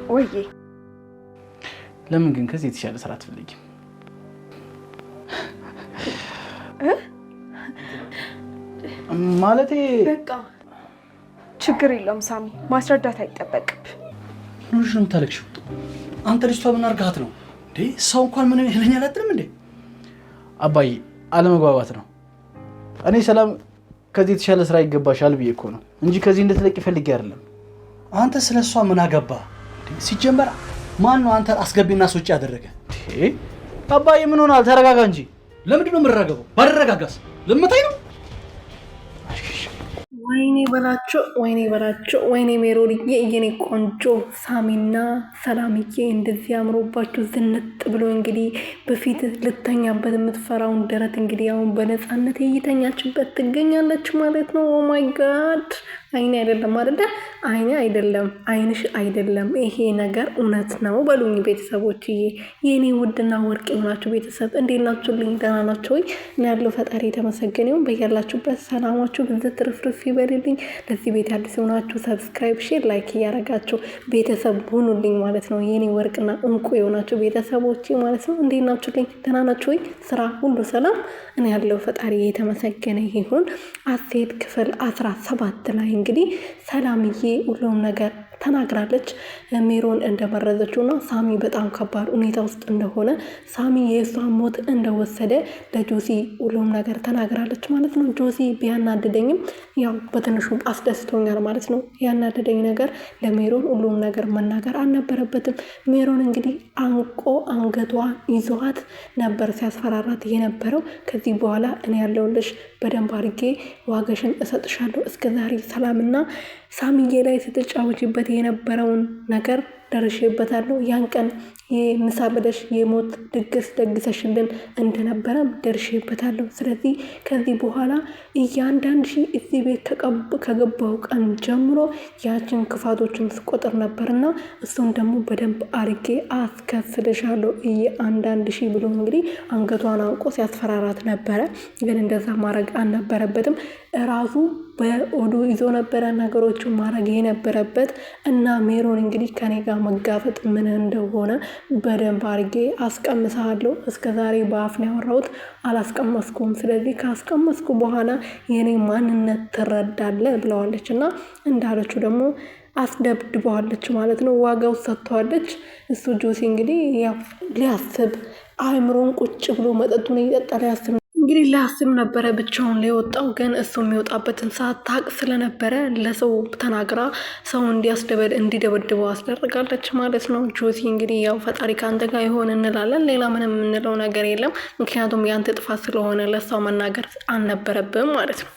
ወይዬ ለምን ግን ከዚህ የተሻለ ስራ አትፈልጊም? ማለቴ በቃ ችግር የለውም ሳሚ፣ ማስረዳት አይጠበቅብ። ምንድነው ታለቅሽው? አንተ ልጅቷ ምን አርጋት ነው እንዴ? ሰው እንኳን ምን ይለኛል አትልም እንዴ? አባዬ አለመግባባት ነው። እኔ ሰላም ከዚህ የተሻለ ስራ ይገባሻል ብዬ እኮ ነው እንጂ ከዚህ እንድትለቂ ፈልጌ አይደለም። አንተ ስለሷ ምን አገባ? ሲጀመር ማን ነው አንተ አስገቢና ሶጪ ያደረገ? አባዬ ምን ሆናል? ተረጋጋ እንጂ። ለምንድን ነው የምረጋጋው? ባረጋጋስ ልምታይ ነው? ወይኔ በላቸው ወይኔ ሜሮንዬ የኔ ቆንጆ ሳሚና ሰላምዬ እንደዚህ አምሮባችሁ ዝንጥ ብሎ እንግዲህ በፊት ልተኛበት የምትፈራውን ደረት እንግዲህ አሁን በነፃነት እየተኛችበት ትገኛለች ማለት ነው። ኦ ማይ ጋድ አይኔ አይደለም አይደለ? አይኔ አይደለም አይንሽ አይደለም፣ ይሄ ነገር እውነት ነው በሉኝ ቤተሰቦችዬ። የኔ ውድና ወርቅ የሆናችሁ ቤተሰብ እንዴት ናችሁልኝ? ደህና ናችሁ ወይ? ያለው ፈጣሪ የተመሰገነ ይሁን። በያላችሁበት ሰላማችሁ ብዝት ትርፍርፍ ይበልልኝ። ለዚህ ቤት አዲስ የሆናችሁ ሰብስክራይብ፣ ሼር፣ ላይክ እያደረጋችሁ ቤተሰብ ሁኑልኝ ማለት ነው። የኔ ወርቅና እንቁ የሆናችሁ ቤተሰቦች ማለት ነው። እንዴት ናችሁልኝ? ደህና ናችሁ ወይ? ስራ ሁሉ ሰላም? እኔ ያለው ፈጣሪ የተመሰገነ ይሁን። ሀሴት ክፍል 17 ላይ እንግዲህ ሰላምዬ ሁሉም ነገር ተናግራለች። ሜሮን እንደመረዘችውና ሳሚ በጣም ከባድ ሁኔታ ውስጥ እንደሆነ ሳሚ የእሷን ሞት እንደወሰደ ለጆሲ ሁሉም ነገር ተናግራለች ማለት ነው። ጆሲ ቢያናድደኝም ያው በትንሹ አስደስቶኛል ማለት ነው። ያናድደኝ ነገር ለሜሮን ሁሉም ነገር መናገር አልነበረበትም። ሜሮን እንግዲህ አንቆ አንገቷ ይዟት ነበር ሲያስፈራራት የነበረው። ከዚህ በኋላ እኔ ያለውልሽ በደንብ አድርጌ ዋጋሽን እሰጥሻለሁ። እስከዛሬ ሰላምና ሳሚዬ ላይ ስትጫወችበት የነበረውን ነገር ደርሼበታለሁ። ያን ቀን የምሳ ብለሽ የሞት ድግስ ደግሰሽልን እንደነበረም ደርሼበታለሁ። ስለዚህ ከዚህ በኋላ እያንዳንድ እዚህ ቤት ከገባው ቀን ጀምሮ ያችን ክፋቶችን ስቆጥር ነበርና እሱን ደግሞ በደንብ አርጌ አስከፍልሻለሁ እያንዳንድ ብሎ እንግዲህ አንገቷን አንቆ ሲያስፈራራት ነበረ። ግን እንደዛ ማድረግ አልነበረበትም። ራሱ በኦዱ ይዞ ነበረ ነገሮችን ማድረግ የነበረበት እና ሜሮን እንግዲህ ከኔ ጋር መጋፈጥ ምን እንደሆነ በደንብ አርጌ አስቀምሳለሁ። እስከዛሬ በአፍ ነው ያወራሁት፣ አላስቀመስኩም። ስለዚህ ካስቀመስኩ በኋላ የኔ ማንነት ትረዳለ ብለዋለች እና እንዳለችው ደግሞ አስደብድበዋለች ማለት ነው። ዋጋው ሰጥተዋለች። እሱ ጆሲ እንግዲህ ያው ሊያስብ አእምሮን ቁጭ ብሎ መጠጡን እየጠጣ ሊያስብ እንግዲህ ሊያስብ ነበረ ብቻውን ሊወጣው። ግን እሱ የሚወጣበትን ሰዓት ታቅ ስለነበረ ለሰው ተናግራ ሰው እንዲደበድበው አስደርጋለች ማለት ነው። ጆሲ እንግዲህ ያው ፈጣሪ ከአንተ ጋር ይሆን እንላለን። ሌላ ምንም የምንለው ነገር የለም። ምክንያቱም ያንተ ጥፋት ስለሆነ ለሰው መናገር አልነበረብም ማለት ነው።